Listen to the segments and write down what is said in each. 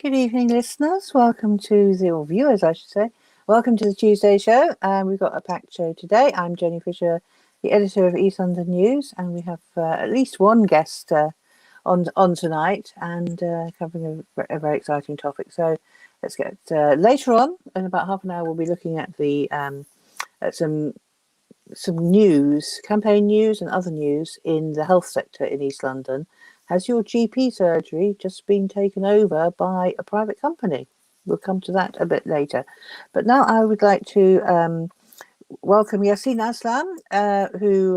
Good evening, listeners. Welcome to or viewers, I should say. Welcome to the Tuesday show. We've got a packed show today. I'm Jenny Fisher, the editor of East London News, and we have at least one guest on tonight and covering a very exciting topic. So let's get later on in about half an hour. We'll be looking at the at some news, campaign news, and other news in the health sector in East London. Has your GP surgery just been taken over by a private company? We'll come to that a bit later. But now I would like to welcome Yaseen Aslam, who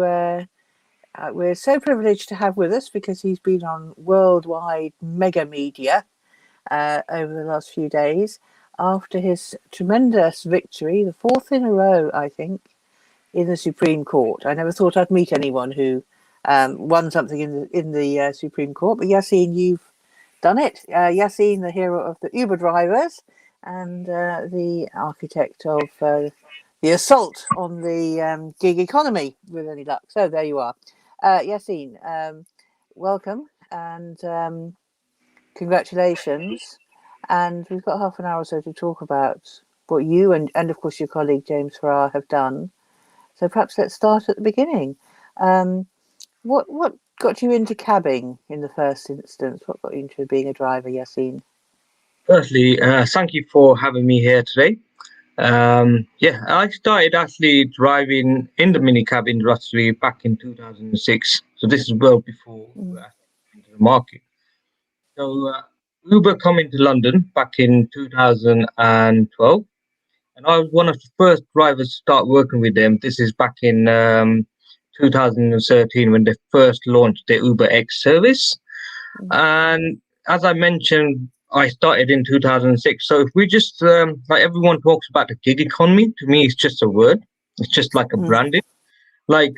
we're so privileged to have with us because he's been on worldwide mega media over the last few days after his tremendous victory, the fourth in a row, I think, in the Supreme Court. I never thought I'd meet anyone who won something in the Supreme Court, but Yaseen, you've done it. Yaseen, the hero of the Uber drivers and the architect of the assault on the gig economy, with any luck. So there you are. Yaseen, welcome and congratulations. And we've got half an hour or so to talk about what you and of course your colleague James Farrar have done. So perhaps let's start at the beginning. What got you into cabbing in the first instance? What got you into being a driver, Yaseen? Firstly, thank you for having me here today. I started actually driving in the minicab industry back in 2006. So this is well before we were into the market. So Uber come into London back in 2012. And I was one of the first drivers to start working with them. This is back in 2013 when they first launched the Uber X service. Mm. And as I mentioned, I started in 2006. So if we just, like everyone talks about the gig economy, to me, it's just a word. It's just like a Mm. branding. Like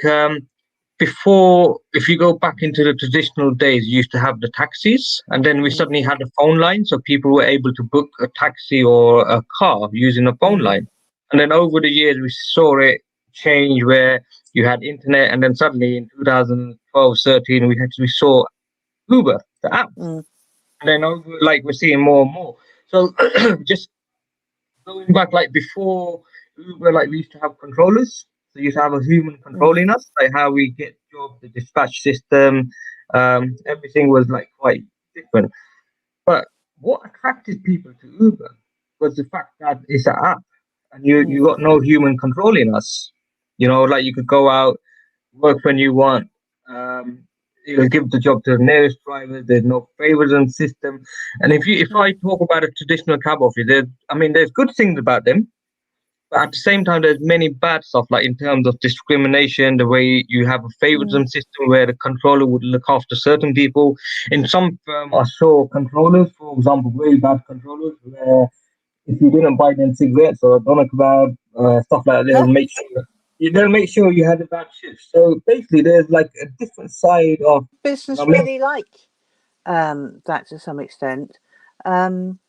before, if you go back into the traditional days, you used to have the taxis, and then we Mm. suddenly had a phone line, so people were able to book a taxi or a car using a phone Mm. line. And then over the years, we saw it change where you had internet, and then suddenly in 2012, 13, we saw Uber, the app, Mm. and then like we're seeing more and more. So just going back, like before Uber, like we used to have controllers. So you used to have a human Mm. controlling us, like how we get jobs, the dispatch system, everything was like quite different. But what attracted people to Uber was the fact that it's an app and you Mm. got no human controlling us. Like you could go out, work when you want. Um, you give the job to the nearest driver. There's no favoritism system. And if I Mm. talk about a traditional cab office, there's good things about them, but at the same time, there's many bad stuff, like in terms of discrimination, the way you have a Mm. favoritism system where the controller would look after certain people. In some firm, I saw controllers, for example, very bad controllers, where if you didn't buy them cigarettes or a doner kebab, stuff like that, Huh? they'll make sure you had a bad shift. So basically, there's like a different side of, I Business mean, really like that to some extent. Um,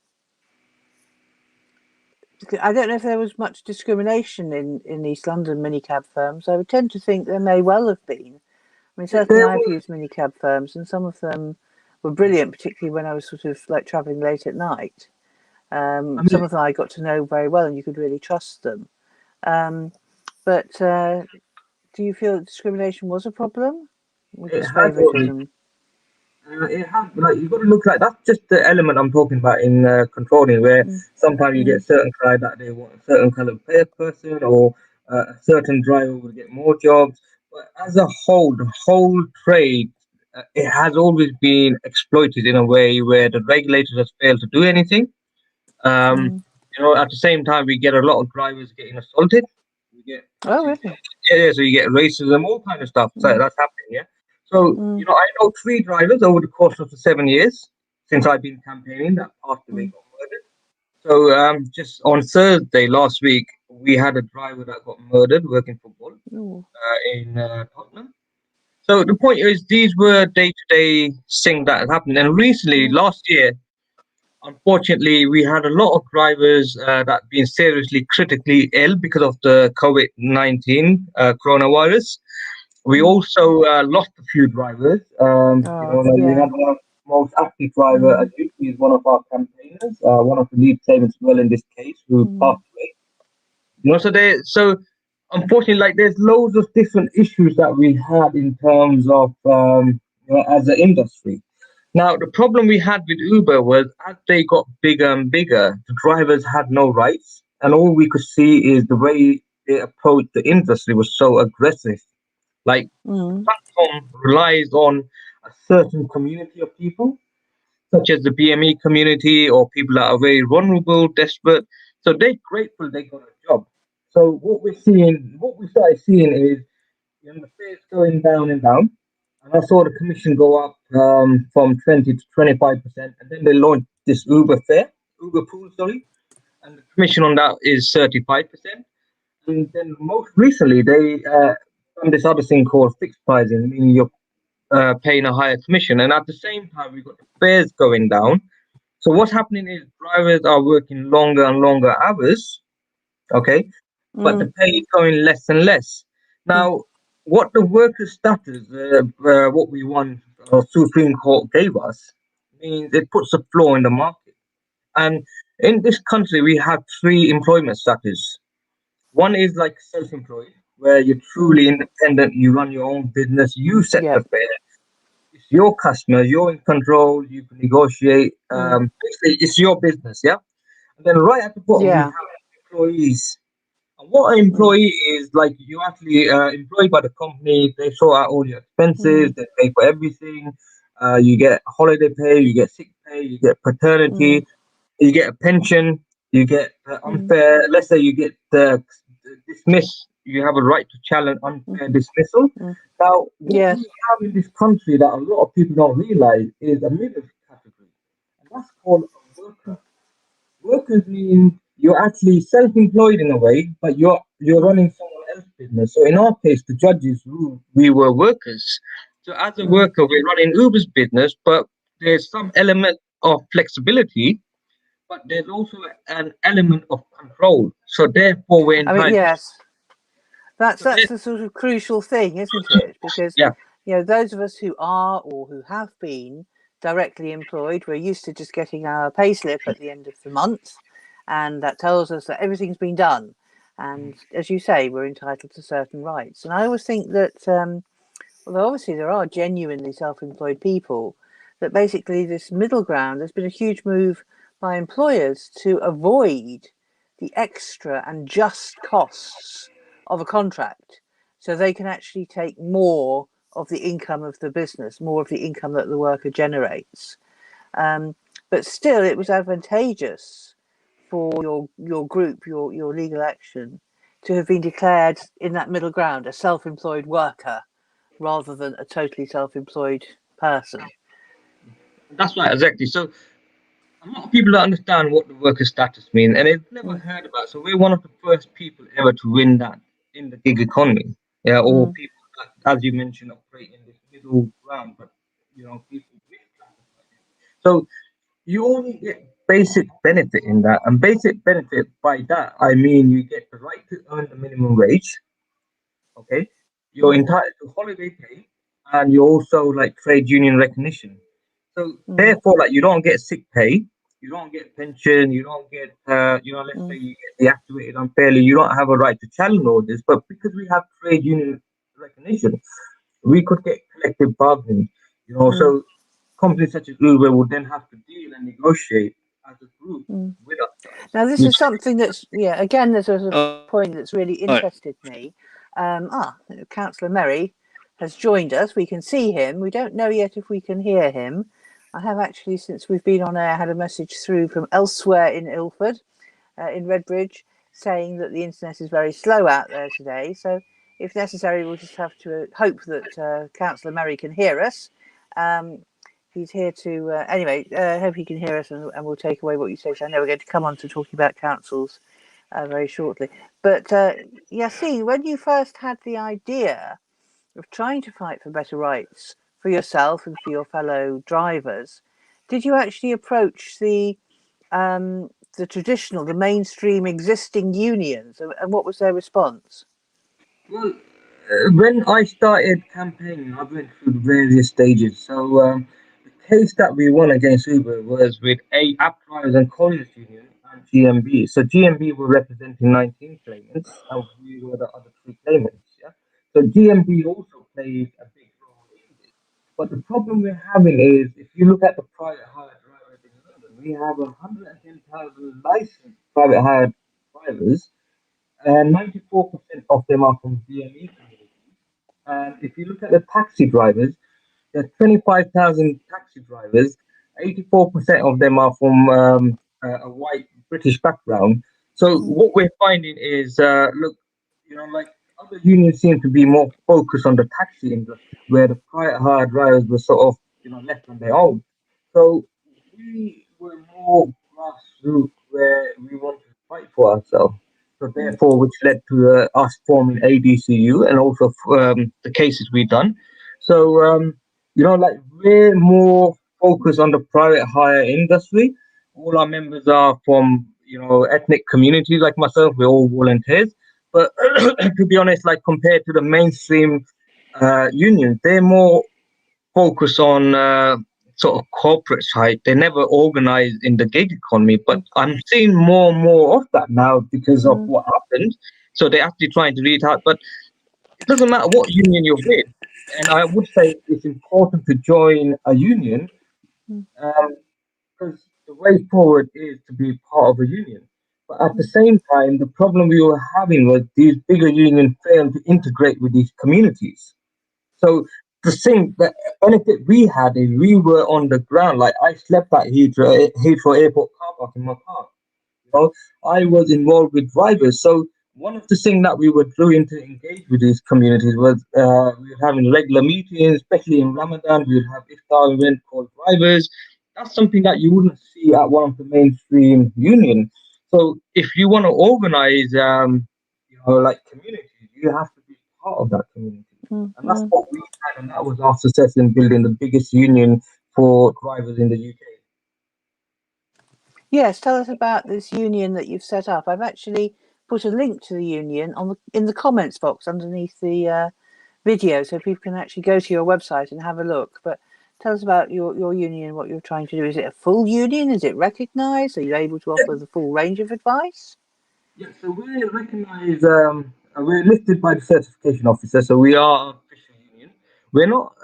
I don't know if there was much discrimination in East London minicab firms. I would tend to think there may well have been. I mean, certainly there I've was, used minicab firms, and some of them were brilliant, particularly when I was sort of like travelling late at night. I Some mean, of them I got to know very well, and you could really trust them. Um, but do you feel that discrimination was a problem, or it just has always. favouritism? It has, like you've got to look like that's just the element I'm talking about in controlling, where Mm. sometimes you get Mm. certain client that they want a certain kind of pay person, or a certain driver will get more jobs. But as a whole, the whole trade, it has always been exploited in a way where the regulators have failed to do anything. Um, Mm. at the same time, we get a lot of drivers getting assaulted. We get Oh, so you really? yeah, so you get racism, all kind of stuff. So Mm. that's happening, yeah. So Mm. I know three drivers over the course of the 7 years since I've been campaigning that passed away Mm. got murdered. So just on Thursday last week, we had a driver that got murdered working for Bolt Ooh. in Tottenham. So the point is, these were day-to-day things that happened. And recently, Mm. last year, unfortunately, we had a lot of drivers that been seriously critically ill because of the COVID-19 coronavirus. We Mm. also lost a few drivers. Oh, Like we yeah. had one of the most active driver, Mm. He is one of our campaigners, one of the lead claimants as well in this case, who Mm. passed away. So unfortunately, like there's loads of different issues that we had in terms of as an industry. Now, the problem we had with Uber was as they got bigger and bigger, the drivers had no rights, and all we could see is the way they approached the industry was so aggressive. Like the Mm. platform relies on a certain community of people, such as the BME community or people that are very vulnerable, desperate. So they're grateful they got a job. So what we started seeing is the fares going down and down. And I saw the commission go up from 20 to 25%. And then they launched this Uber pool, sorry. And the commission on that is 35%. And then most recently, they done this other thing called fixed pricing, meaning you're paying a higher commission. And at the same time, we've got the fares going down. So what's happening is drivers are working longer and longer hours, okay, but the Mm. pay is going less and less. Mm. Now, what the workers' status, what we won, Supreme Court gave us, means it puts a floor in the market. And in this country, we have three employment status. One is like self-employed, where you're Mm. truly independent, you run your own business, you set the Yep. fare, it's your customer, you're in control, you can negotiate. Mm. Basically, it's your business, yeah. And then right at the bottom, we Yeah. have employees. And what an Mm. employee is like, you actually employed by the company. They sort out all your expenses, Mm. they pay for everything. You get holiday pay, you get sick pay, you get Mm. paternity, you get a pension, you get Mm. unfair. Let's say you get dismissed you have a right to challenge mm, unfair dismissal. mm. Now, what we Yes. have in this country that a lot of people don't realize is a middle category, and that's called a worker. Workers mean you're actually self-employed in a way, but you're Mm, running someone else's business. So in our case, the judges ruled we were workers. So as a mm, worker, we're running Uber's business, but there's some mm. element of flexibility, but there's also an element of control. So therefore, we're I mean, entitled. yes, that's So there, the sort of crucial thing, isn't it? Because yeah, those of us who are or who have been directly employed, we're used to just getting our payslip at the end of the month, and that tells us that everything's been done. And as you say, we're entitled to certain rights. And I always think that, although obviously there are genuinely self-employed people, that basically this middle ground, there's been a huge move by employers to avoid the extra and just costs of a contract, so they can actually take more of the income of the business, more of the income that the worker generates. Um, but still, it was advantageous for your group, your legal action, to have been declared in that middle ground a self-employed worker rather than a totally self-employed person. that's right, exactly. So a lot of people don't understand what the worker status means, and they've never Mm, heard about it. So we're one of the first people ever to win that in the gig economy. Yeah, or mm, people that, as you mentioned, operate in this middle ground, but people misclassify it. So you only get basic benefit in that, and basic benefit by that I mean you get the right to earn the minimum wage. Okay, you're mm, entitled to holiday pay, and you also like trade union recognition. So mm, therefore, like you don't get sick pay, you don't get pension, you don't get let's say mm, you get deactivated unfairly, you don't have a right to challenge all this. But because we have trade union recognition, we could get collective bargaining. mm, So companies such as Uber would then have to deal and negotiate as a group mm. with us guys. Now, this Which is something that's, yeah, again, there's a Oh, point that's really right. interested me. Councillor Merry has joined us. We can see him. We don't know yet if we can hear him. I have actually, since we've been on air, had a message through from elsewhere in Ilford, in Redbridge, saying that the internet is very slow out there today. So, if necessary, we'll just have to hope that Councillor Merry can hear us. Um, he's here to anyway. Hope he can hear us, and we'll take away what you say. So I know we're going to come on to talking about councils very shortly. But Yaseen, when you first had the idea of trying to fight for better rights for yourself and for your fellow drivers, did you actually approach the traditional, the mainstream existing unions, and what was their response? well, when I started campaigning, I went through various stages. So the case that we won against Uber was with A App Drivers and Colliers Union and GMB. So GMB were representing 19 claimants, and we were the other three claimants. Yeah. So GMB also played a big role in this. But the problem we're having is, if you look at the private hire drivers in London, we have 110,000 licensed private hire drivers, and 94% of them are from BME communities. And if you look at the taxi drivers, there's 25,000 taxi drivers. 84% of them are from a white British background. So Mm, what we're finding is, look, like other unions seem to be more focused on the taxi industry, where the private hire drivers were sort of, left on their own. So we were more grassroots, where we wanted to fight for ourselves. So mm, therefore, which led to us forming ADCU and also the cases we've done. So like we're more focused on the private hire industry. All our members are from ethnic communities like myself. We're all volunteers. But to be honest, like compared to the mainstream unions, they're more focused on sort of corporate side. They never organize in the gig economy. But mm, I'm seeing more and more of that now because of mm, what happened. So they're actually trying to reach out. But it doesn't matter what union you're with. And I would say it's important to join a union, mm, because the way forward is to be part of a union. But at the mm, same time, the problem we were having was these bigger unions failed to integrate with these communities. So the thing, the benefit we had is we were on the ground. Like I slept at Heathrow Airport car park in my car. You know, I was involved with drivers. So one of the things that we were doing to engage with these communities was we were having regular meetings, especially in Ramadan. We would have iftar event called drivers. That's something that you wouldn't see at one of the mainstream union. So if you want to organize, like communities, you have to be part of that community, and that's Mm-hmm. what we had, and that was our success in building the biggest union for drivers in the UK. Yes, tell us about this union that you've set up. I've actually put a link to the union in the comments box underneath the video, so people can actually go to your website and have a look. But tell us about your union, what you're trying to do. Is it a full union? Is it recognised? Are you able to offer the full range of advice? Yeah, so we're recognized, we're listed by the certification officer, so we are an official union. We're not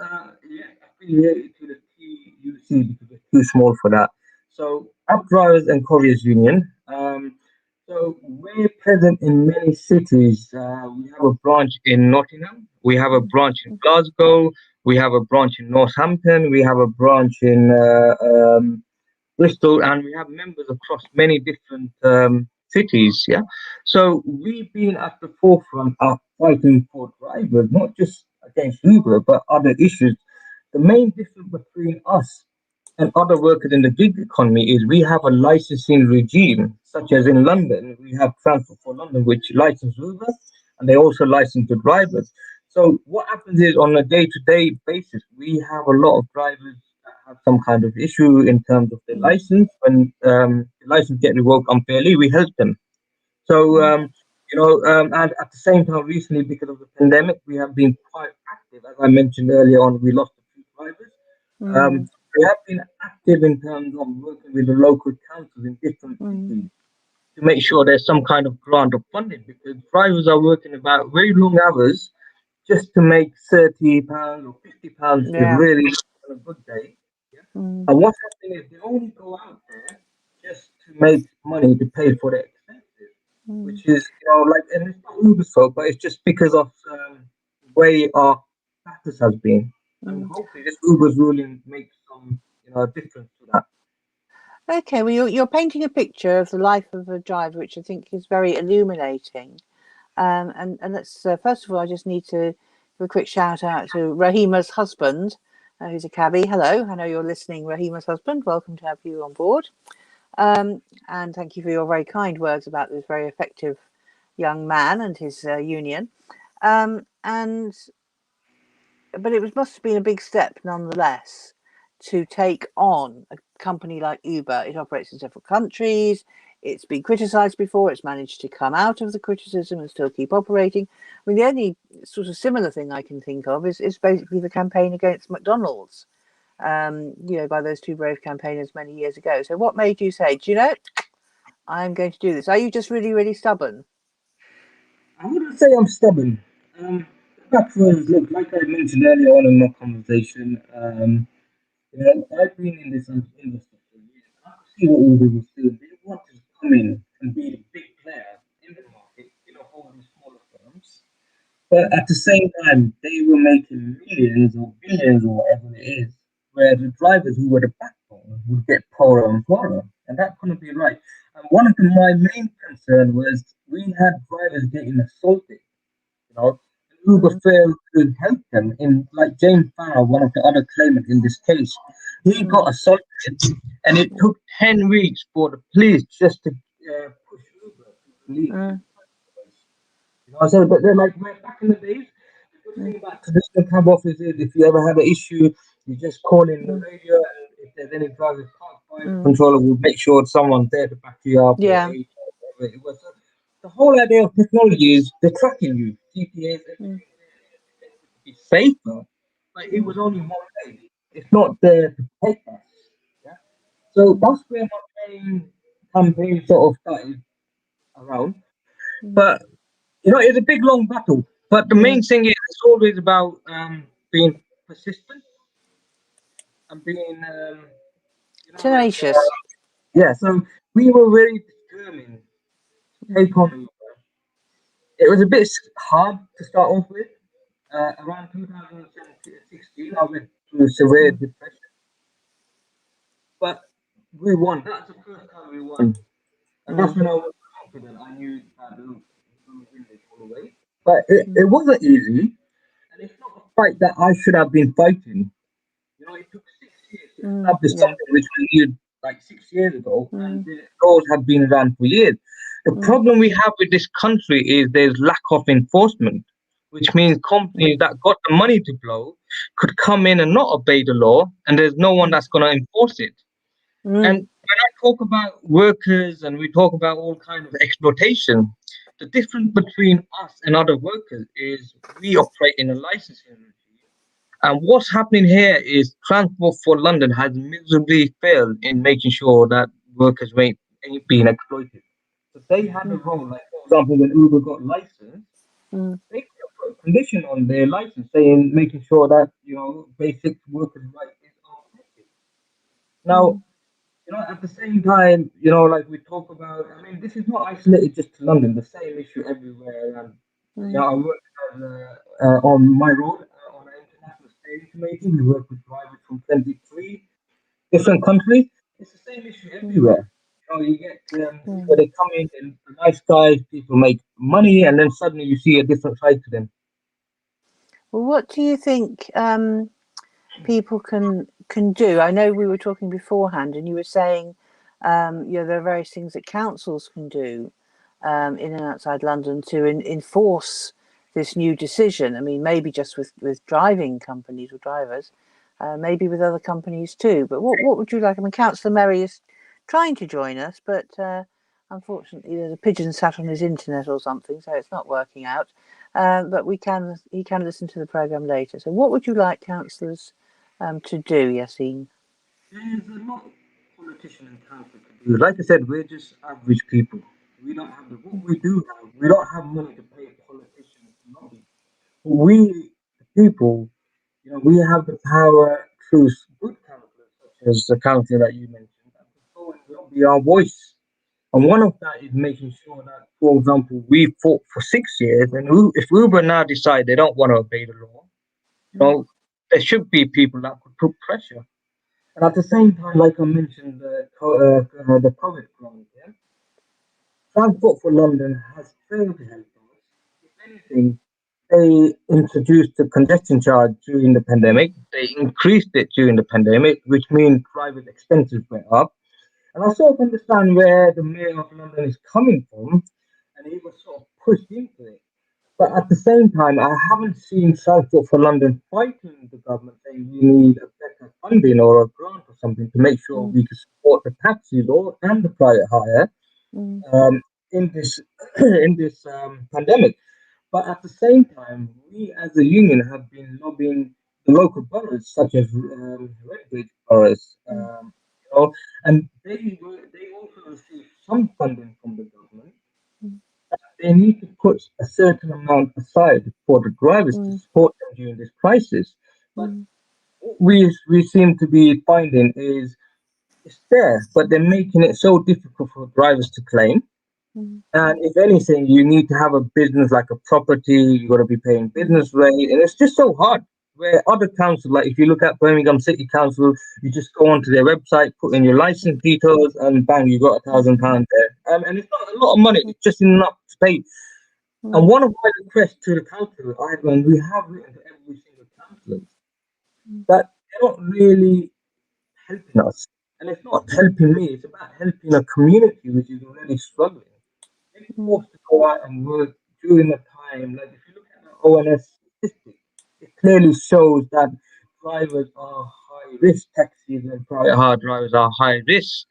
yet affiliated to the TUC because we're too small for that. So, App Drivers and Couriers Union. So, we're present in many cities. We have a branch in Nottingham, we have a branch in Glasgow, we have a branch in Northampton, we have a branch in Bristol, and we have members across many different cities. Yeah, so we've been at the forefront of fighting for drivers, not just against Uber, but other issues. The main difference between us and other workers in the gig economy is we have a licensing regime, such as in London, we have Transport for London, which license Uber, and they also license the drivers. So what happens is on a day-to-day basis, we have a lot of drivers that have some kind of issue in terms of their Mm, license. When the license get revoked unfairly, we help them. So, mm, and at the same time, recently, because of the pandemic, we have been quite active. As I mentioned earlier on, we lost a few drivers. mm, We have been active in terms of working with the local councils in different mm. cities to make sure there's some kind of grant of funding because drivers are working about very long hours just to make £30 or £50 is Yeah. really on a good day. Yeah? Mm, And what's happening is they only go out there just to make money to pay for their expenses, mm, which is, like, and it's not Uber's fault, but it's just because of the way our practice has been. And mm. hopefully this Uber's ruling makes some, difference to that. Okay, well, you're painting a picture of the life of a driver, which I think is very illuminating. And let's first of all, I just need to give a quick shout out to Rahima's husband, who's a cabbie. Hello, I know you're listening, Rahima's husband. Welcome to have you on board. And thank you for your very kind words about this very effective young man and his union. And but it must have been a big step nonetheless to take on a company like Uber. It operates in several countries. It's been criticised before. It's managed to come out of the criticism and still keep operating. I mean, the only sort of similar thing I can think of is basically the campaign against McDonald's, by those two brave campaigners many years ago. So what made you say, do you know, I'm going to do this? Are you just really, really stubborn? I wouldn't say I'm stubborn. Um, the fact was, look, like I mentioned earlier on in my conversation, I've been in this industry for years. I could see what Uber was doing. They wanted to come in and be a big player in the market, over the smaller firms. But at the same time, they were making millions or billions or whatever it is, where the drivers who were the backbone would get poorer and poorer. And that couldn't be right. And one of my main concern was we had drivers getting assaulted, you know. Uber Mm, failed to help them in, like James Farrow, one of the other claimants in this case. He got mm, assaulted, and it took 10 weeks for the police just to push Uber to release his mm, drivers. I said, but then, like, back in the days, the good mm, thing about traditional cab office is if you ever have an issue, you just call in the mm, radio, and if there's any drivers parked by, the mm. controller will make sure someone's there to back you up or Yeah. aid you or whatever it was. So the whole idea of technology is they're tracking you, GPS, Mm, everything there to be safer, but it mm, was only one way. It's not there to protect us. Yeah? So mm, that's where my main campaign sort of started around. mm, But it's a big long battle. But the main mm. thing is it's always about being persistent and being, like, Tenacious. yeah. So we were very determined to Mm, take on Uber. It was a bit hard to start off with. Around 2016, I went through severe mm, depression, but we won. That's the first time we won, and that's mm, when I was confident. I knew that, look, away. But it wasn't easy, and it's not a fight that I should have been fighting. It took 6 years to establish Yeah. something which we needed like 6 years ago, and Mm, the laws have been around for years. The mm, problem we have with this country is there's lack of enforcement, which means companies mm, that got the money to blow could come in and not obey the law, and there's no one mm, that's going to enforce it. And mm, when I talk about workers and we talk about all kind of exploitation, the difference between us and other workers is we operate in a licensing regime. And what's happening here is Transport for London has miserably failed in making sure that workers ain't being exploited. So they had a mm, role, like for example, when Uber got licensed, mm, they could have put a condition on their license saying making sure that basic workers' rights are protected. Now, mm, at the same time, like we talk about, I mean, this is not isolated just to London, the same issue everywhere. And, mm, I work on my road on an international steering committee. We work with drivers from 23 different countries. It's the same issue mm, everywhere. You get people, mm. they come in and nice guys, people make money, and then suddenly you see a different side to them. Well, what do you think people can do? I know we were talking beforehand, and you were saying, there are various things that councils can do in and outside London to enforce this new decision. I mean, maybe just with driving companies or drivers, maybe with other companies too. But what would you like? I mean, Councillor Merry is trying to join us, but unfortunately, there's a pigeon sat on his internet or something, so it's not working out. But he can listen to the programme later. So, what would you like councillors to do, Yaseen? There's a lot politicians in council can do. Like I said, we're just average people. We don't have what we do have. We don't have money to pay politicians to lobby. But we, the people, we have the power through good councillors, such as the councillor that you mentioned, that can go and lobby our voice. And one of that is making sure that, for example, we fought for 6 years, and if Uber now decide they don't want to obey the law, you Mm, know, there should be people that could put pressure. And at the same time, like I mentioned, the COVID grant, yeah, Transport for London has failed to help us. If anything, they introduced the congestion charge during the mm, pandemic. They increased it during the pandemic, which means private expenses went up. And I sort of understand where the mayor of London is coming from, and he was sort of pushed into it. But at the same time, I haven't seen Transport for London fighting the government saying we need a better funding or a grant or something to make sure mm, we can support the taxis or and the private hire mm, in this in this pandemic. But at the same time, we as a union have been lobbying the local boroughs, such as Redbridge boroughs, mm, and they also receive some funding from the government. mm, They need to put a certain amount aside for the drivers to mm, support them during this crisis. But mm, what we seem to be finding is it's there, but they're making it so difficult for drivers to claim. mm, And if anything, you need to have a business like a property, you got to be paying mm, business rate, and it's just so hard. Where other councils, like if you look at Birmingham City Council, you just go onto their website, put in your license details, and bang, you got £1,000 there. And it's not a lot of money, mm, it's just enough to pay. And mm, one of my requests to the council, and we have written to every single councillor, mm, that they're not really helping us. And it's not helping me, it's about helping a community which is already struggling. They're mm, forced to go out and work during the time. Like if you look at the ONS statistic, it clearly shows that drivers are high risk. Taxis and private hire drivers are high risk.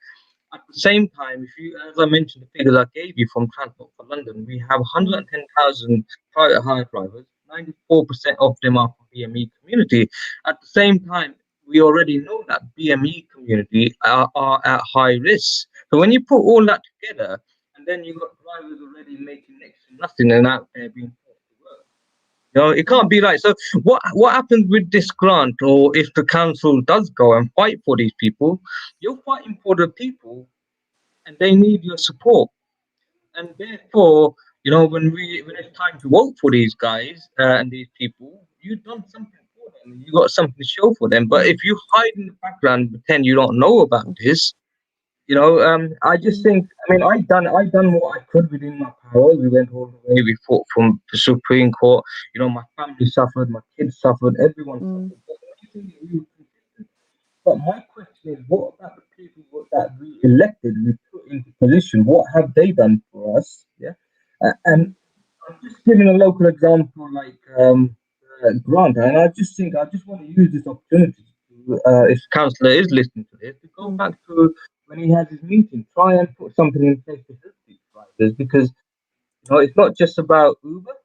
At the same time, if you, as I mentioned, the figures I gave you from Transport for London, we have mm, 110,000 private hire drivers. 94% of them are from BME community. At the same time, we already know that BME community are at high risk. So when you put all that together, and then you've got drivers already making next to nothing and out there being forced to work. It can't mm, be like so. What happens with this grant, or if the council does go and fight for these people, you're fighting for the people and they need your support. And therefore, when it's time to vote for these guys and these people, you've done something for them. You got something to show for them. But mm, if you hide in the background, and pretend you don't know about this, I just think, I mean, I done what I could within my power. We went all the way. We fought from the Supreme Court. My family suffered, my kids suffered, everyone Mm, suffered. But the only thing that we were consistent. But my question is, what about the people that we elected, we put into position? What have they done for us? Yeah, and mm, I'm just giving a local example, like Grant, and I just want to use this opportunity to, if Councillor is listening to this, to go mm. back to when he has his meeting, try and put something in place to help these drivers, because it's not just about Uber,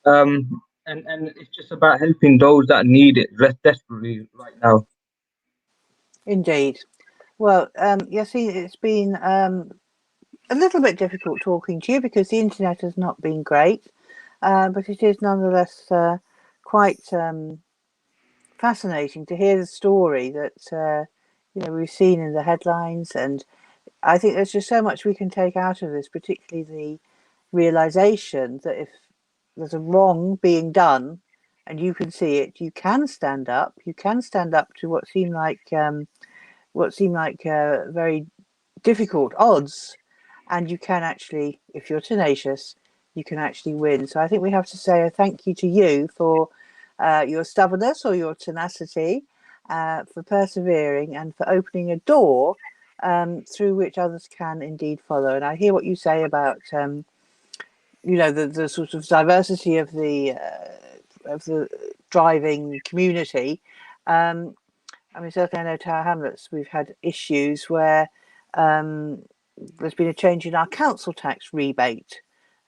and it's just about helping those that need it desperately right now. Indeed. Well, Yaseen, it's been a little bit difficult talking to you because the internet has not been great, but it is nonetheless quite fascinating to hear the story that we've seen in the headlines, and I think there's just so much we can take out of this, particularly the realization that if there's a wrong being done and you can see it, you can stand up. You can stand up to what seem like very difficult odds, and you can actually, if you're tenacious, you can actually win. So I think we have to say a thank you to you for your stubbornness or your tenacity, for persevering and for opening a door through which others can indeed follow. And I hear what you say about the sort of diversity of the driving community. I mean, certainly I know Tower Hamlets, we've had issues where there's been a change in our council tax rebate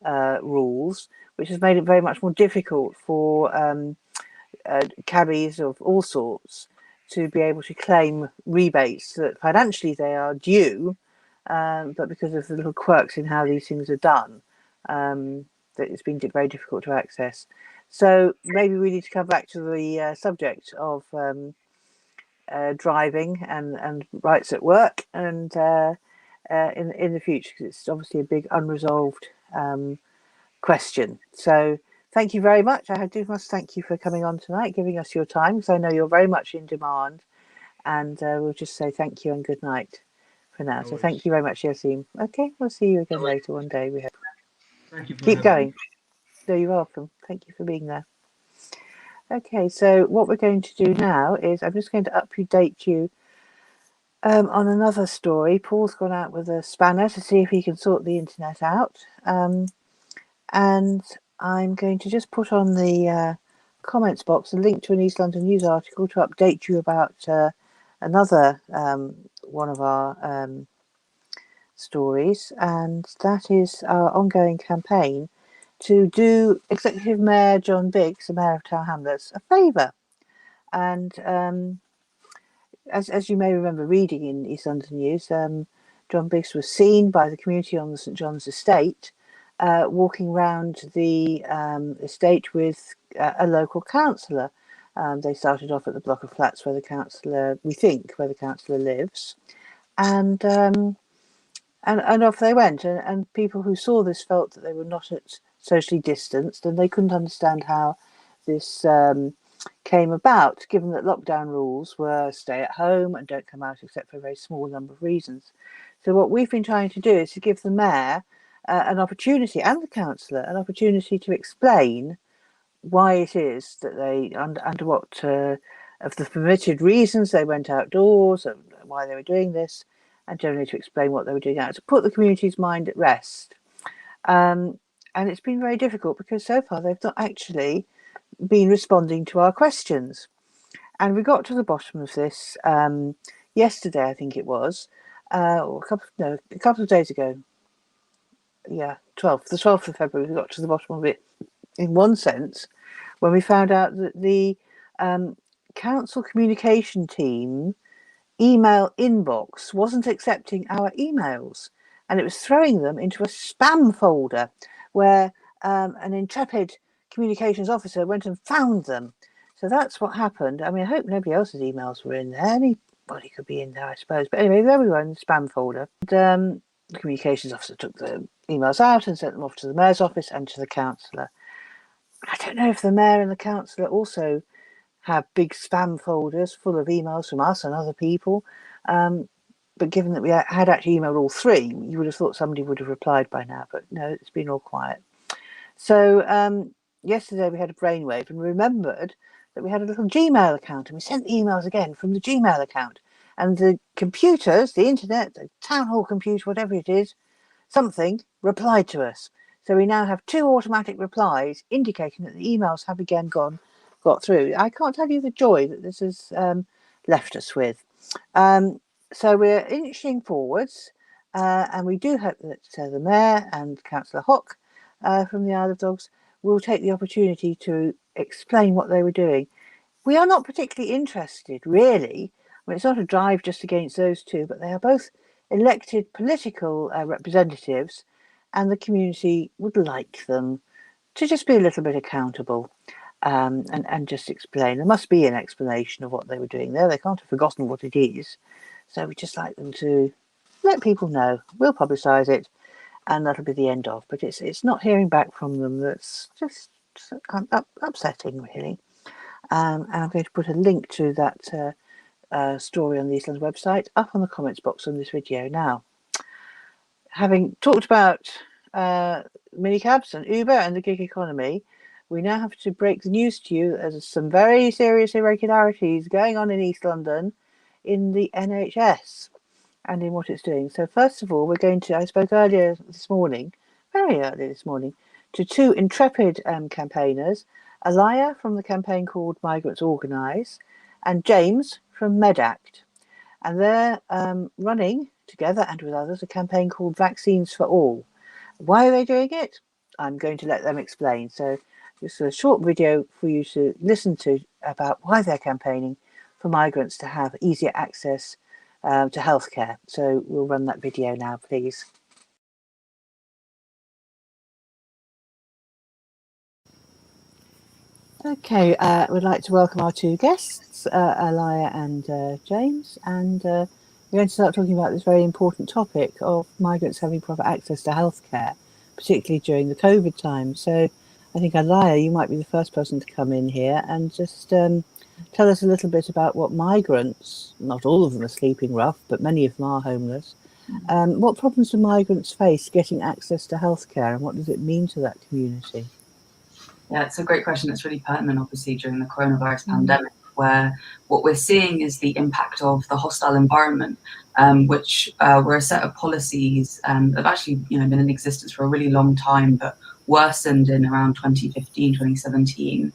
rules, which has made it very much more difficult for cabbies of all sorts to be able to claim rebates that financially they are due, but because of the little quirks in how these things are done, that it's been very difficult to access. So maybe we need to come back to the subject of driving and rights at work, and in the future, because it's obviously a big unresolved question. So thank you very much. Must thank you for coming on tonight, giving us your time, because I know you're very much in demand. And we'll just say thank you and good night for now. No So thank worries. you very much, Yassine. Okay, we'll see you No again worries. later one day, we hope. Thank you for Keep having me. going. No, you're welcome. Thank you for being there. Okay, so what we're going to do now is I'm just going to update you on another story. Paul's gone out with a spanner to see if he can sort the internet out. And I'm going to just put on the comments box a link to an East London News article to update you about another one of our stories, and that is our ongoing campaign to do Executive Mayor John Biggs, the Mayor of Tower Hamlets, a favour. And as you may remember reading in East London News, John Biggs was seen by the community on the St John's estate walking round the estate with a local councillor. They started off at the block of flats where the councillor lives, and off they went. And people who saw this felt that they were not socially distanced, and they couldn't understand how this came about, given that lockdown rules were stay at home and don't come out except for a very small number of reasons. So what we've been trying to do is to give the mayor an opportunity, and the councillor an opportunity, to explain why it is that they, under what of the permitted reasons they went outdoors, and why they were doing this, and generally to explain what they were doing out, to put the community's mind at rest. And it's been very difficult because so far they've not actually been responding to our questions. And we got to the bottom of this yesterday, I think it was, or a couple of days ago. Yeah, the 12th of February, we got to the bottom of it in one sense when we found out that the council communication team email inbox wasn't accepting our emails, and it was throwing them into a spam folder where an intrepid communications officer went and found them. So that's what happened. I mean, I hope nobody else's emails were in there. Anybody could be in there, I suppose. But anyway, there we were in the spam folder. And, the communications officer took the emails out and sent them off to the mayor's office and to the councillor. I don't know if the mayor and the councillor also have big spam folders full of emails from us and other people. But but given that we had actually emailed all three, you would have thought somebody would have replied by now, but no, it's been all quiet. So yesterday we had a brainwave and remembered that we had a little Gmail account, and we sent the emails again from the Gmail account. And the computers, the internet, the town hall computer, whatever it is, something replied to us. So we now have 2 automatic replies indicating that the emails have again got through. I can't tell you the joy that this has left us with. So we're inching forwards, and we do hope that the Mayor and Councillor Hock from the Isle of Dogs will take the opportunity to explain what they were doing. We are not particularly interested, really. I mean, it's not a drive just against those two, but they are both elected political representatives, and the community would like them to just be a little bit accountable and just explain. There must be an explanation of what they were doing there. They can't have forgotten what it is. So we'd just like them to let people know. We'll publicise it, and that'll be the end of. But it's not hearing back from them that's just upsetting, really. And I'm going to put a link to that story on the Eastlands website up on the comments box on this video now. Having talked about minicabs and Uber and the gig economy, we now have to break the news to you. There's some very serious irregularities going on in East London in the NHS and in what it's doing. So first of all, I spoke earlier this morning, very early this morning, to 2 intrepid campaigners, Alaya from the campaign called Migrants Organise, and James from MedAct. And they're running together and with others a campaign called Vaccines for All. Why are they doing it? I'm going to let them explain. So this is a short video for you to listen to about why they're campaigning for migrants to have easier access to healthcare. So we'll run that video now, please. Okay, we'd like to welcome our 2 guests, Alaya and James, and we're going to start talking about this very important topic of migrants having proper access to healthcare, particularly during the COVID time. So I think, Alaya, you might be the first person to come in here and just tell us a little bit about what migrants, not all of them are sleeping rough, but many of them are homeless. What problems do migrants face getting access to healthcare, and what does it mean to that community? Yeah, it's a great question. It's really pertinent, obviously, during the coronavirus pandemic, where what we're seeing is the impact of the hostile environment, which were a set of policies that have actually been in existence for a really long time, but worsened in around 2015, 2017,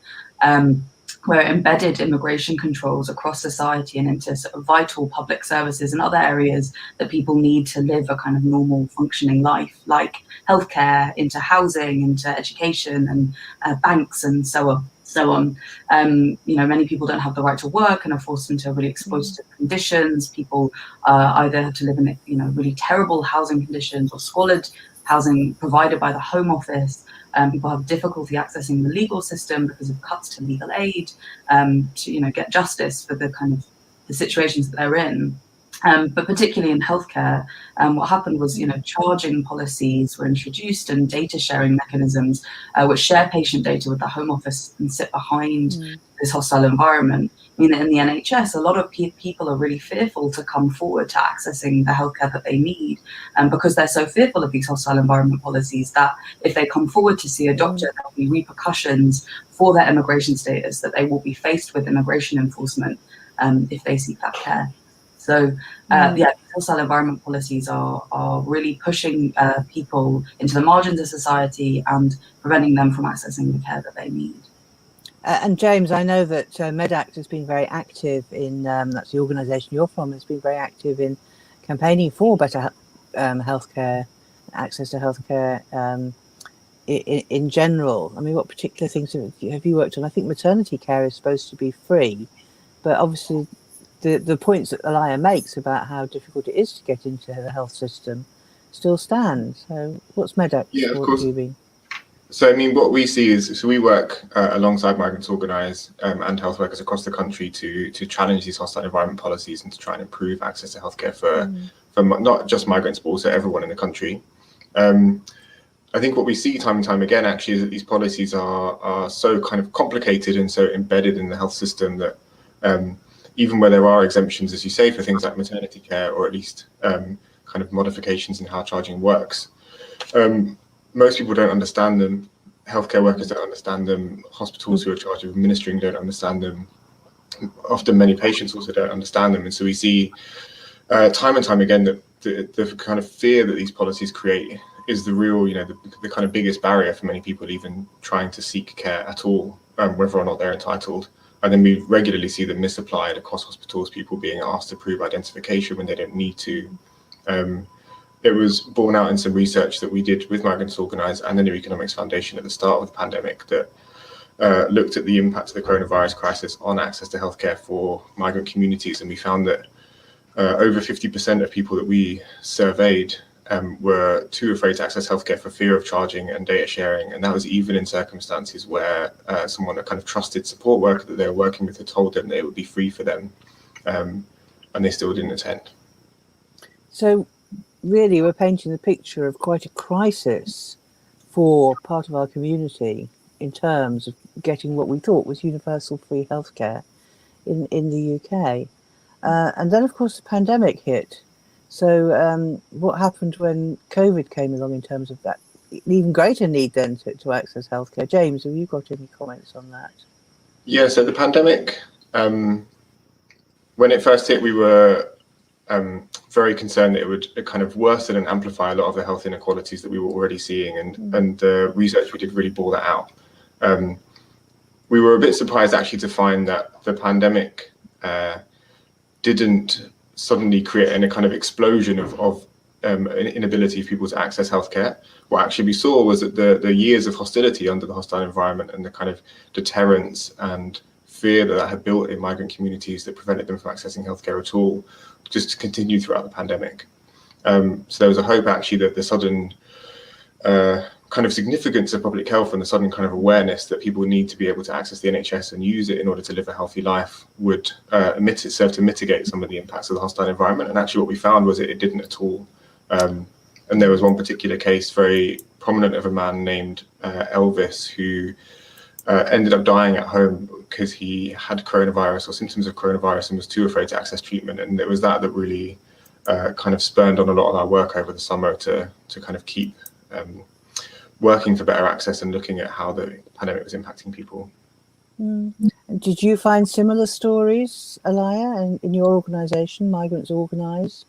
where embedded immigration controls across society and into sort of vital public services and other areas that people need to live a kind of normal functioning life, like healthcare, into housing, into education, and banks, and so on. Many people don't have the right to work and are forced into really exploitative conditions. People either have to live in really terrible housing conditions or squalid housing provided by the Home Office. People have difficulty accessing the legal system because of cuts to legal aid, to get justice for the kind of the situations that they're in. But particularly in healthcare, what happened was, charging policies were introduced and data sharing mechanisms which share patient data with the Home Office and sit behind this hostile environment. I mean, in the NHS, a lot of people are really fearful to come forward to accessing the healthcare that they need, because they're so fearful of these hostile environment policies that if they come forward to see a doctor, there'll be repercussions for their immigration status, that they will be faced with immigration enforcement if they seek that care. So, hostile environment policies are really pushing people into the margins of society and preventing them from accessing the care that they need. And James, I know that MedAct has been very active in, that's the organisation you're from, has been very active in campaigning for better healthcare, access to healthcare in general. I mean, what particular things have you worked on? I think maternity care is supposed to be free, but obviously the points that Alaya makes about how difficult it is to get into the health system still stand. So what's MedAct? Yeah, of what course. have you been? So, I mean, what we see is, so we work alongside Migrants Organise and health workers across the country to challenge these hostile environment policies and to try and improve access to healthcare for not just migrants, but also everyone in the country. I think what we see time and time again, actually, is that these policies are so kind of complicated and so embedded in the health system that even where there are exemptions, as you say, for things like maternity care, or at least kind of modifications in how charging works, most people don't understand them. Healthcare workers don't understand them. Hospitals who are charged with administering don't understand them. Often many patients also don't understand them. And so we see time and time again that the kind of fear that these policies create is the real, the kind of biggest barrier for many people even trying to seek care at all, whether or not they're entitled. And then we regularly see them misapplied across hospitals, people being asked to prove identification when they don't need to. It was borne out in some research that we did with Migrants Organise and the New Economics Foundation at the start of the pandemic that looked at the impact of the coronavirus crisis on access to healthcare for migrant communities. And we found that over 50% of people that we surveyed were too afraid to access healthcare for fear of charging and data sharing. And that was even in circumstances where someone, a kind of trusted support worker that they were working with, had told them that it would be free for them, and they still didn't attend. So really, we're painting the picture of quite a crisis for part of our community in terms of getting what we thought was universal free healthcare in the UK. And then, of course, the pandemic hit. So what happened when COVID came along in terms of that even greater need then to access healthcare? James, have you got any comments on that? Yeah, so the pandemic, when it first hit, we were very concerned that it would kind of worsen and amplify a lot of the health inequalities that we were already seeing, and the research we did really bore that out. We were a bit surprised actually to find that the pandemic didn't suddenly create any kind of explosion of inability for people to access healthcare. What actually we saw was that the years of hostility under the hostile environment and the kind of deterrence and fear that had built in migrant communities that prevented them from accessing healthcare at all just continued throughout the pandemic. So there was a hope actually that the sudden kind of significance of public health and the sudden kind of awareness that people need to be able to access the NHS and use it in order to live a healthy life would serve to mitigate some of the impacts of the hostile environment. And actually what we found was it didn't at all. And there was one particular case, very prominent, of a man named Elvis, who ended up dying at home because he had coronavirus or symptoms of coronavirus and was too afraid to access treatment. And it was that really kind of spurned on a lot of our work over the summer to kind of keep working for better access and looking at how the pandemic was impacting people. Did you find similar stories, Alaya, in your organisation, Migrants Organise?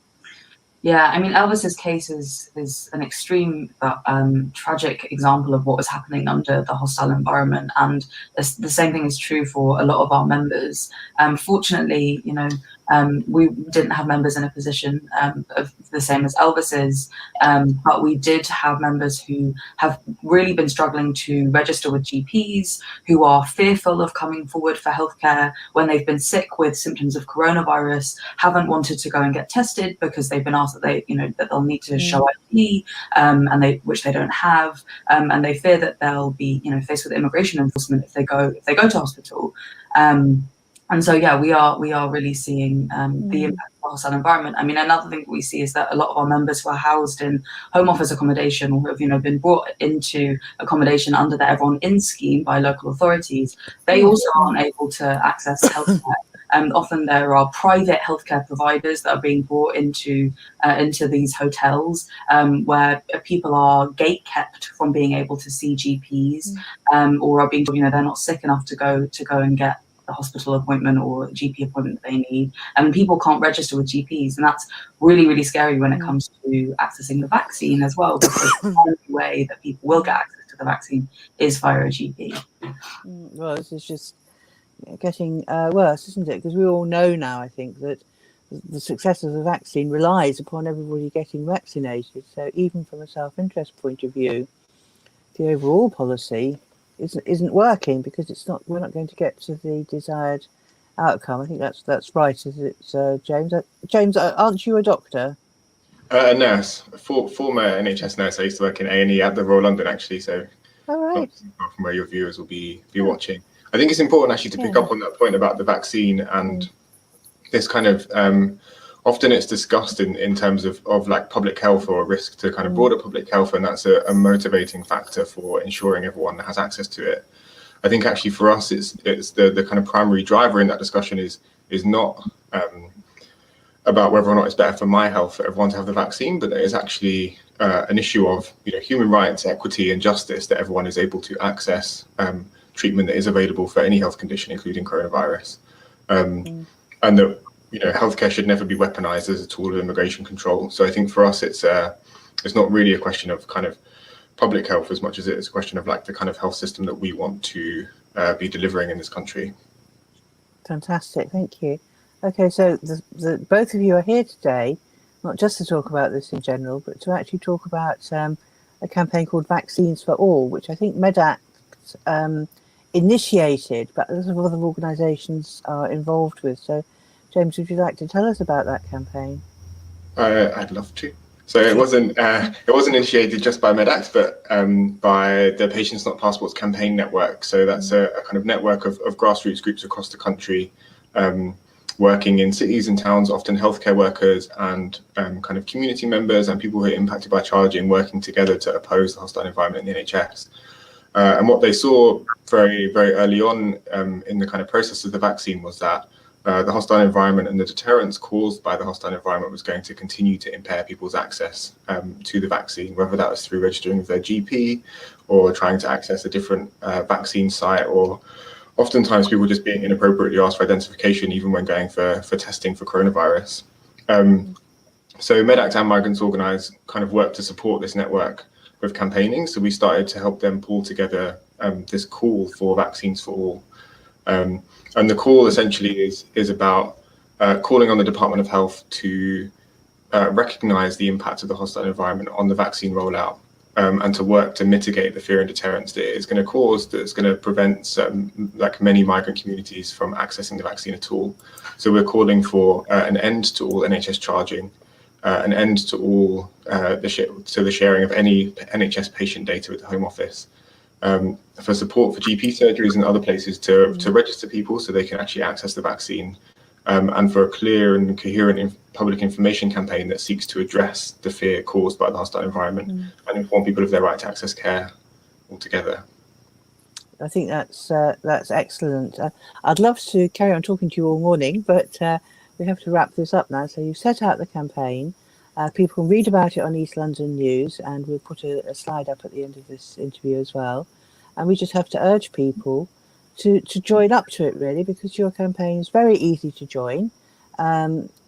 Yeah, I mean, Elvis's case is an extreme but tragic example of what was happening under the hostile environment, and the same thing is true for a lot of our members. Fortunately, we didn't have members in a position of the same as Elvis's, but we did have members who have really been struggling to register with GPs, who are fearful of coming forward for healthcare when they've been sick with symptoms of coronavirus, haven't wanted to go and get tested because they've been asked that that they'll need to show ID, which they don't have, and they fear that they'll be faced with immigration enforcement if they go to hospital. And so, yeah, we are really seeing the impact of the hostile environment. I mean, another thing that we see is that a lot of our members who are housed in Home Office accommodation or have been brought into accommodation under the Everyone In scheme by local authorities, they also aren't able to access healthcare. Often there are private healthcare providers that are being brought into these hotels, where people are gate kept from being able to see GPs, or are being told they're not sick enough to go and get the hospital appointment or a GP appointment that they need, and people can't register with GPs, and that's really, really scary when it comes to accessing the vaccine as well, because the only way that people will get access to the vaccine is via a GP. Well, this is just getting worse, isn't it? Because we all know now, I think, that the success of the vaccine relies upon everybody getting vaccinated. So even from a self-interest point of view, the overall policy isn't working, because we're not going to get to the desired outcome. I think that's right, is it, James? James, aren't you a doctor? A nurse, former NHS nurse. I used to work in A&E at the Royal London, actually. So, all right, not from where your viewers will be watching. I think it's important actually to pick up on that point about the vaccine and this kind of often it's discussed in terms of like public health or a risk to kind of broader public health, and that's a motivating factor for ensuring everyone has access to it. I think actually for us it's the kind of primary driver in that discussion is is not about whether or not it's better for my health for everyone to have the vaccine, but that is actually an issue of human rights, equity, and justice, that everyone is able to access treatment that is available for any health condition, including coronavirus, and that healthcare should never be weaponized as a tool of immigration control. So I think for us, it's not really a question of kind of public health as much as it is a question of like the kind of health system that we want to be delivering in this country. Fantastic, thank you. Okay, so the both of you are here today, not just to talk about this in general, but to actually talk about a campaign called Vaccines for All, which I think Medact initiated, but a lot of other organisations are involved with. So, James, would you like to tell us about that campaign? I'd love to. So it wasn't initiated just by Medact, but by the Patients Not Passports campaign network. So that's a kind of network of grassroots groups across the country, working in cities and towns, often healthcare workers and kind of community members and people who are impacted by charging, working together to oppose the hostile environment in the NHS. And what they saw very, very early on in the kind of process of the vaccine was that the hostile environment and the deterrence caused by the hostile environment was going to continue to impair people's access to the vaccine, whether that was through registering with their GP or trying to access a different vaccine site, or oftentimes people just being inappropriately asked for identification even when going for testing for coronavirus. So Medact and Migrants Organise kind of work to support this network with campaigning. So we started to help them pull together this call for Vaccines for All. And the call essentially is about calling on the Department of Health to recognise the impact of the hostile environment on the vaccine rollout, and to work to mitigate the fear and deterrence that it is going to cause, that's going to prevent like many migrant communities from accessing the vaccine at all. So we're calling for an end to all NHS charging, an end to all the sharing of any NHS patient data with the Home Office, for support for GP surgeries and other places to register people so they can actually access the vaccine, and for a clear and coherent public information campaign that seeks to address the fear caused by the hostile environment and inform people of their right to access care altogether. I think that's excellent. I'd love to carry on talking to you all morning, but we have to wrap this up now. So you've set out the campaign. People can read about it on East London News, and we'll put a slide up at the end of this interview as well. And we just have to urge people to join up to it, really, because your campaign is very easy to join.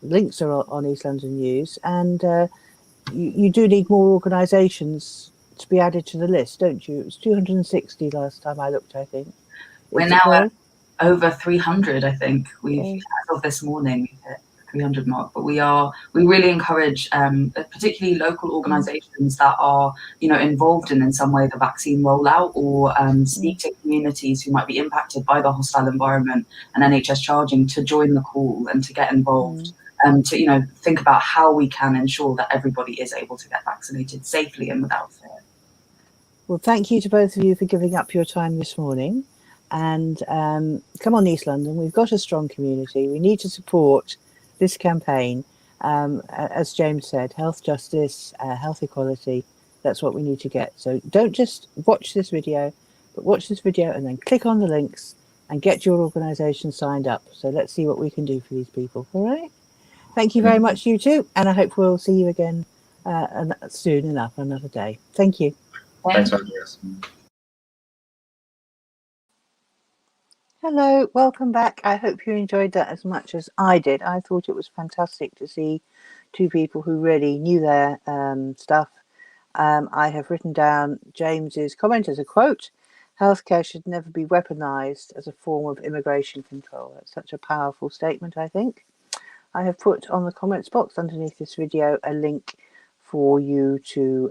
Links are on East London News, and you do need more organisations to be added to the list, don't you? It was 260 last time I looked, I think. We're now at over 300, I think. As of this morning, we've hit 300 mark, but we really encourage particularly local organisations that are involved in some way the vaccine rollout, or speak to communities who might be impacted by the hostile environment and NHS charging, to join the call and to get involved, to think about how we can ensure that everybody is able to get vaccinated safely and without fear. Well, thank you to both of you for giving up your time this morning, and come on East London, we've got a strong community. We need to support this campaign. As James said, health justice, health equality, that's what we need to get. So don't just watch this video, but watch this video and then click on the links and get your organisation signed up. So let's see what we can do for these people. All right. Thank you very much, you two. And I hope we'll see you again soon enough, another day. Thank you. Thanks for having us. Hello, welcome back. I hope you enjoyed that as much as I did. I thought it was fantastic to see two people who really knew their stuff. I have written down James's comment as a quote: "Healthcare should never be weaponized as a form of immigration control." That's such a powerful statement, I think. I have put on the comments box underneath this video a link for you to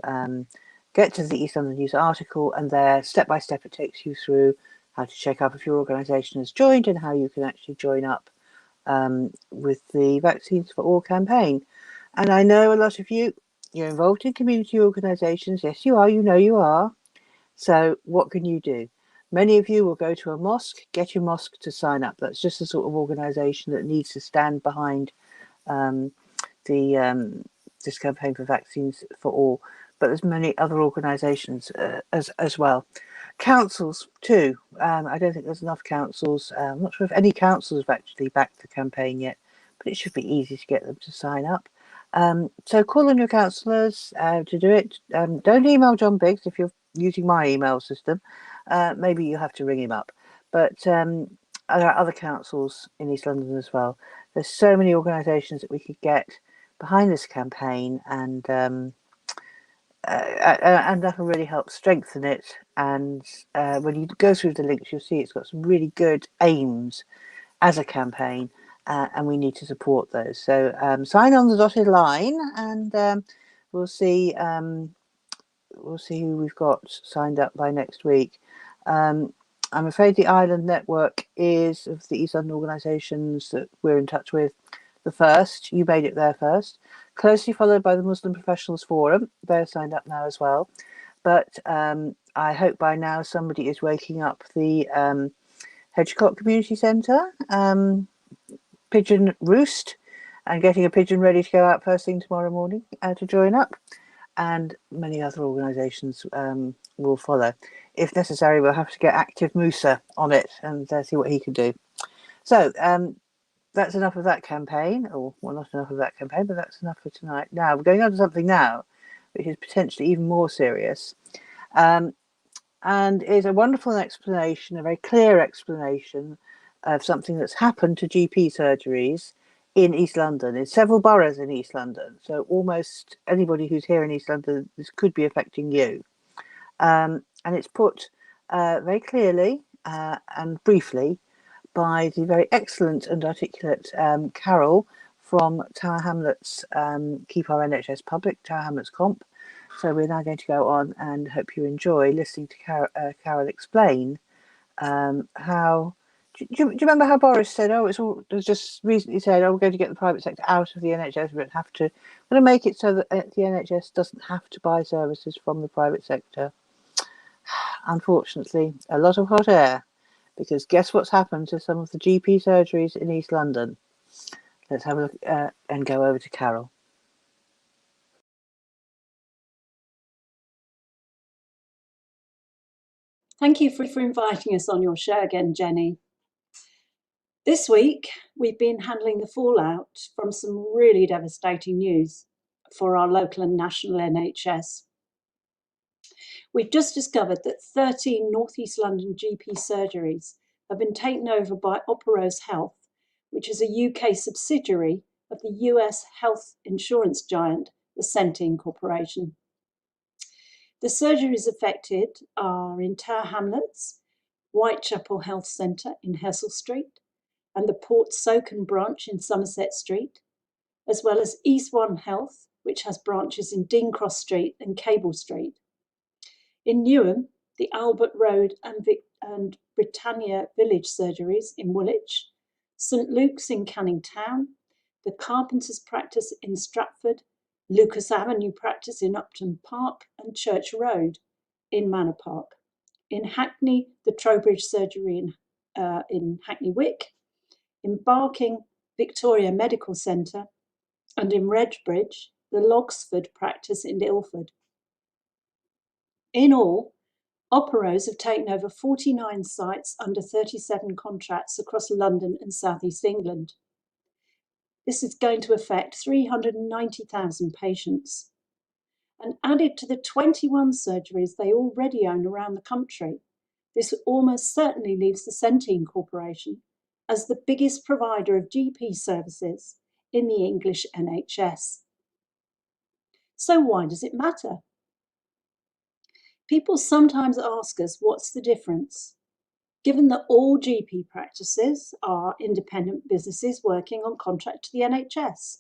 get to the East London News article, and there, step by step, it takes you through how to check up if your organisation has joined and how you can actually join up with the Vaccines for All campaign. And I know a lot of you're involved in community organisations. Yes, you are. You are. So what can you do? Many of you will go to a mosque, get your mosque to sign up. That's just the sort of organisation that needs to stand behind this campaign for Vaccines for All. But there's many other organisations as well. councils too. I don't think there's enough councils. I'm not sure if any councils have actually backed the campaign yet, but it should be easy to get them to sign up. So call on your councillors to do it. Don't email John Biggs if you're using my email system. Maybe you have to ring him up. But there are other councils in East London as well. There's so many organisations that we could get behind this campaign, and that will really help strengthen it. And when you go through the links, you'll see it's got some really good aims as a campaign, and we need to support those. So sign on the dotted line, and we'll see who we've got signed up by next week. I'm afraid the Island Network is, of the East London organisations that we're in touch with, the first. You made it there first. Closely followed by the Muslim Professionals Forum. They're signed up now as well. But I hope by now somebody is waking up the Hedgecote Community Centre, Pigeon Roost, and getting a pigeon ready to go out first thing tomorrow morning to join up. And many other organisations will follow. If necessary, we'll have to get Active Musa on it and see what he can do. So that's enough of that campaign. Or, well, not enough of that campaign, but that's enough for tonight. Now, we're going on to something now, which is potentially even more serious. And is a wonderful explanation, a very clear explanation of something that's happened to GP surgeries in East London, in several boroughs in East London. So almost anybody who's here in East London, this could be affecting you. And it's put very clearly and briefly by the very excellent and articulate Carol from Tower Hamlets Keep Our NHS Public, Tower Hamlets Comp. So we're now going to go on and hope you enjoy listening to Carol explain how. Do you remember how Boris said, "Oh, it was just recently said, oh, we're going to get the private sector out of the NHS. We don't have to. We're going to make it so that the NHS doesn't have to buy services from the private sector." Unfortunately, a lot of hot air, because guess what's happened to some of the GP surgeries in East London? Let's have a look and go over to Carol. Thank you for inviting us on your show again, Jenny. This week, we've been handling the fallout from some really devastating news for our local and national NHS. We've just discovered that 13 North East London GP surgeries have been taken over by Operose Health, which is a UK subsidiary of the US health insurance giant, the Centene Corporation. The surgeries affected are in Tower Hamlets, Whitechapel Health Centre in Hessel Street, and the Port Soken branch in Somerset Street, as well as East One Health, which has branches in Dean Cross Street and Cable Street. In Newham, the Albert Road and Britannia Village surgeries in Woolwich, St Luke's in Canning Town, the Carpenters practice in Stratford, Lucas Avenue practice in Upton Park, and Church Road in Manor Park. In Hackney, the Trowbridge surgery in Hackney Wick, in Barking, Victoria Medical Centre, and in Redbridge, the Logsford practice in Ilford. In all, Operose have taken over 49 sites under 37 contracts across London and South East England. This is going to affect 390,000 patients. And added to the 21 surgeries they already own around the country, this almost certainly leaves the Centene Corporation as the biggest provider of GP services in the English NHS. So why does it matter? People sometimes ask us what's the difference, given that all GP practices are independent businesses working on contract to the NHS.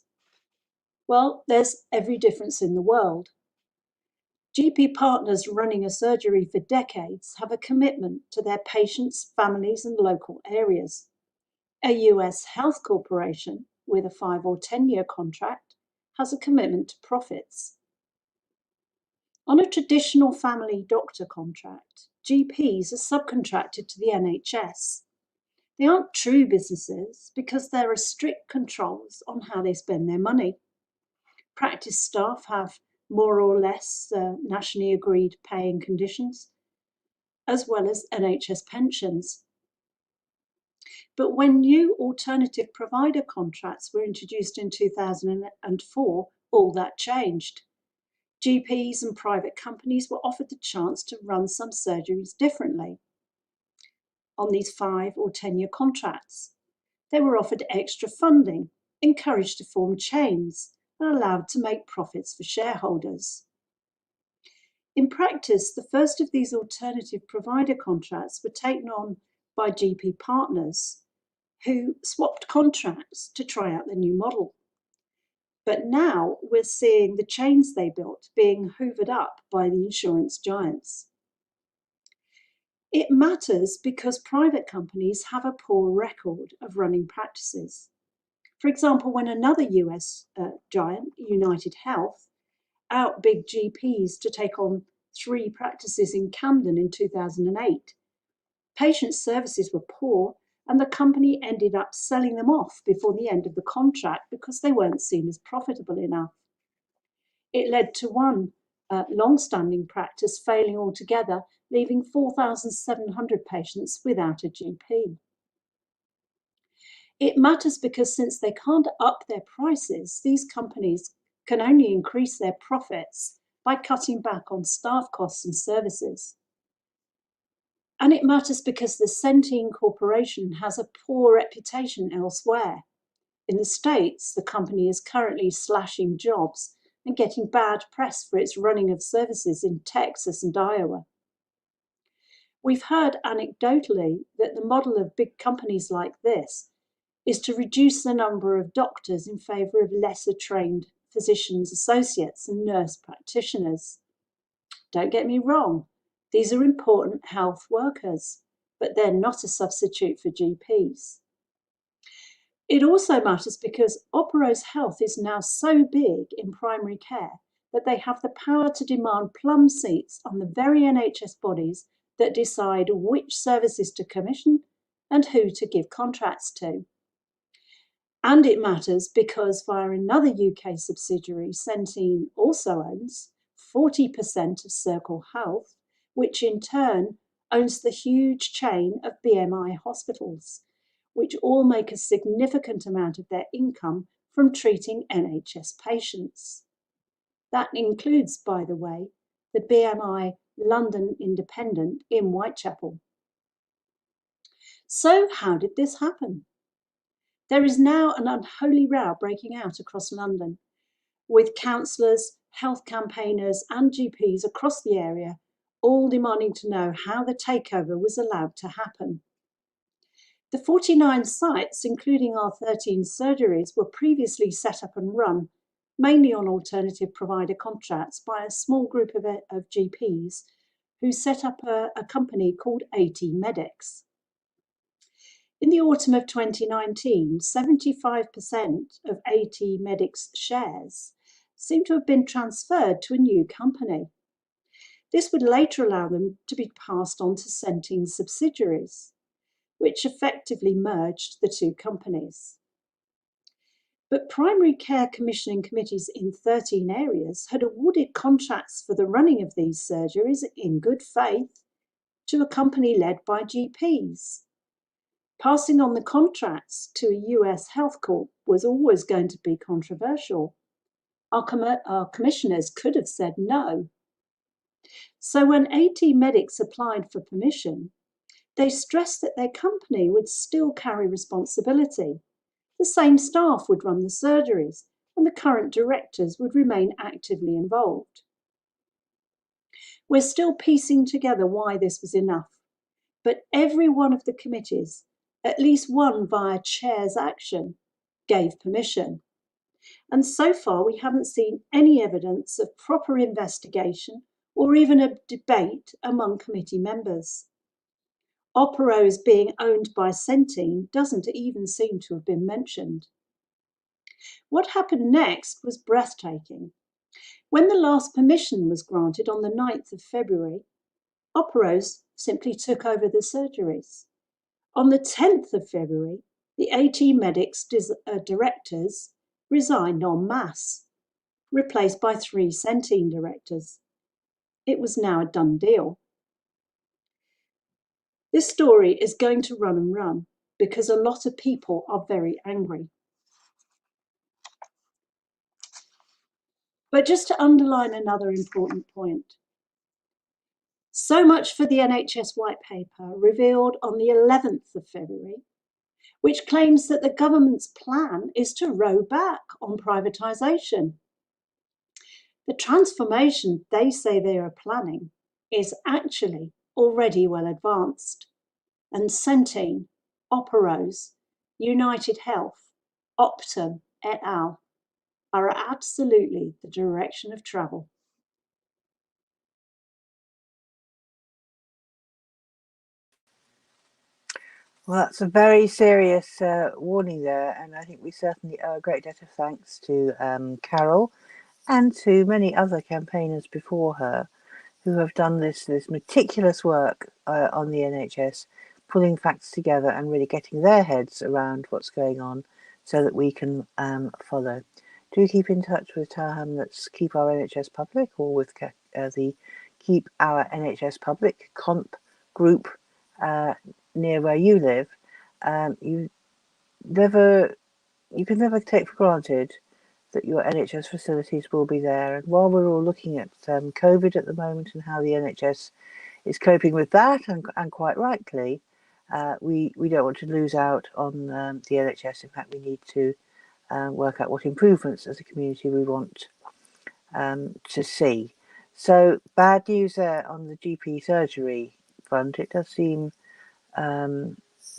Well, there's every difference in the world. GP partners running a surgery for decades have a commitment to their patients, families, and local areas. A US health corporation with a 5 or 10-year contract has a commitment to profits. On a traditional family doctor contract, GPs are subcontracted to the NHS. They aren't true businesses because there are strict controls on how they spend their money. Practice staff have more or less nationally agreed pay and conditions, as well as NHS pensions. But when new alternative provider contracts were introduced in 2004, all that changed. GPs and private companies were offered the chance to run some surgeries differently. On these 5 or 10-year contracts, they were offered extra funding, encouraged to form chains, and allowed to make profits for shareholders. In practice, the first of these alternative provider contracts were taken on by GP partners who swapped contracts to try out the new model. But now we're seeing the chains they built being hoovered up by the insurance giants. It matters because private companies have a poor record of running practices. For example, when another US giant, United Health, outbid GPs to take on 3 practices in Camden in 2008, patient services were poor and the company ended up selling them off before the end of the contract because they weren't seen as profitable enough. It led to one long-standing practice failing altogether, leaving 4,700 patients without a GP. It matters because since they can't up their prices, these companies can only increase their profits by cutting back on staff costs and services. And it matters because the Centene Corporation has a poor reputation elsewhere. In the States, the company is currently slashing jobs and getting bad press for its running of services in Texas and Iowa. We've heard anecdotally that the model of big companies like this is to reduce the number of doctors in favour of lesser trained physicians' associates and nurse practitioners. Don't get me wrong, these are important health workers, but they're not a substitute for GPs. It also matters because Operos Health is now so big in primary care that they have the power to demand plum seats on the very NHS bodies that decide which services to commission and who to give contracts to. And it matters because via another UK subsidiary, Centene also owns 40% of Circle Health, which in turn owns the huge chain of BMI hospitals, which all make a significant amount of their income from treating NHS patients. That includes, by the way, the BMI London Independent in Whitechapel. So how did this happen? There is now an unholy row breaking out across London, with councillors, health campaigners and GPs across the area all demanding to know how the takeover was allowed to happen. The 49 sites, including our 13 surgeries, were previously set up and run, mainly on alternative provider contracts by a small group of GPs who set up a company called AT Medics. In the autumn of 2019, 75% of AT Medics shares seem to have been transferred to a new company. This would later allow them to be passed on to Centene subsidiaries, which effectively merged the two companies. But primary care commissioning committees in 13 areas had awarded contracts for the running of these surgeries in good faith to a company led by GPs. Passing on the contracts to a US health corp was always going to be controversial. Our commissioners could have said no. So when AT Medics applied for permission, they stressed that their company would still carry responsibility. The same staff would run the surgeries, and the current directors would remain actively involved. We're still piecing together why this was enough, but every one of the committees, at least one via chair's action, gave permission. And so far, we haven't seen any evidence of proper investigation or even a debate among committee members. Operos being owned by Centene doesn't even seem to have been mentioned. What happened next was breathtaking. When the last permission was granted on the 9th of February, Operos simply took over the surgeries. On the 10th of February, the AT Medics directors resigned en masse, replaced by 3 Centene directors. It was now a done deal. This story is going to run and run because a lot of people are very angry. But just to underline another important point, so much for the NHS White Paper revealed on the 11th of February, which claims that the government's plan is to row back on privatisation. The transformation they say they are planning is actually already well advanced, and Centene, Operos, United Health, Optum et al. Are absolutely the direction of travel. Well, that's a very serious warning there, and I think we certainly owe a great debt of thanks to Carol and to many other campaigners before her who have done this meticulous work on the NHS, pulling facts together and really getting their heads around what's going on so that we can follow. Do keep in touch with Tower Hamlets Keep Our NHS Public, or with the Keep Our NHS Public comp group near where you live. You can never take for granted that your NHS facilities will be there. And while we're all looking at COVID at the moment and how the NHS is coping with that, and quite rightly, we don't want to lose out on the NHS. In fact, we need to work out what improvements as a community we want to see. So bad news there on the GP surgery front. It does seem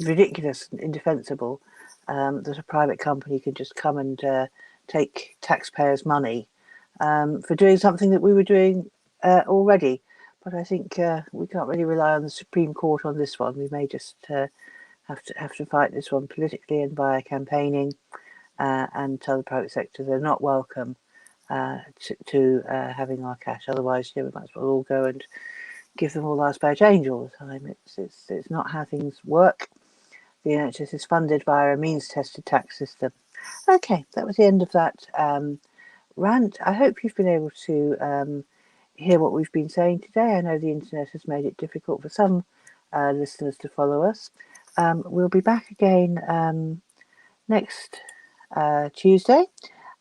ridiculous and indefensible that a private company can just come and take taxpayers' money for doing something that we were doing already. But I think we can't really rely on the Supreme Court on this one. We may just have to fight this one politically and via campaigning and tell the private sector they're not welcome to having our cash. Otherwise, we might as well all go and give them all our spare change all the time. It's not how things work. The NHS is funded via a means-tested tax system. Okay, that was the end of that rant. I hope you've been able to hear what we've been saying today. I know the internet has made it difficult for some listeners to follow us. We'll be back again next Tuesday,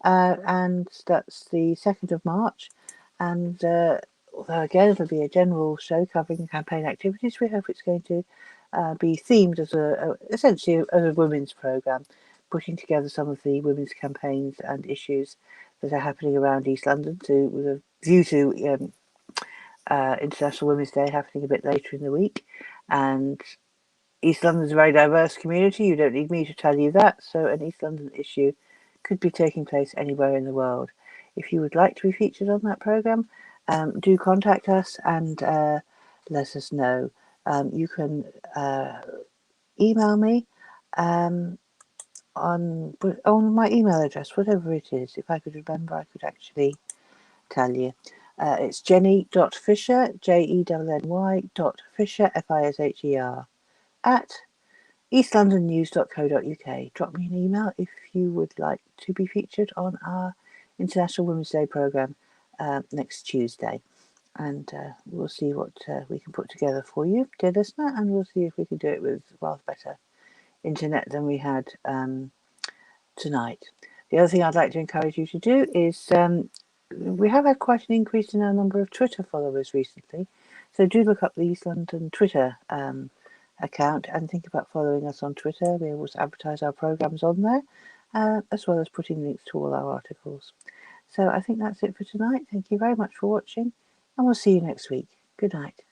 and that's the 2nd of March. And although again it'll be a general show covering campaign activities, we hope it's going to be themed as essentially as a women's programme, putting together some of the women's campaigns and issues that are happening around East London with a view to International Women's Day happening a bit later in the week. And East London is a very diverse community. You don't need me to tell you that. So an East London issue could be taking place anywhere in the world. If you would like to be featured on that programme, do contact us and let us know. You can email me on my email address, whatever it is. If I could remember, I could actually tell you. It's jenny.fisher, jenny.fisher, FISHER, at eastlondonnews.co.uk. Drop me an email if you would like to be featured on our International Women's Day programme next Tuesday. And we'll see what we can put together for you, dear listener, and we'll see if we can do it with rather better internet than we had tonight. The other thing I'd like to encourage you to do is we have had quite an increase in our number of Twitter followers recently, so do look up the East London Twitter account and think about following us on Twitter. We always advertise our programmes on there, as well as putting links to all our articles. So I think that's it for tonight. Thank you very much for watching, and we'll see you next week. Good night.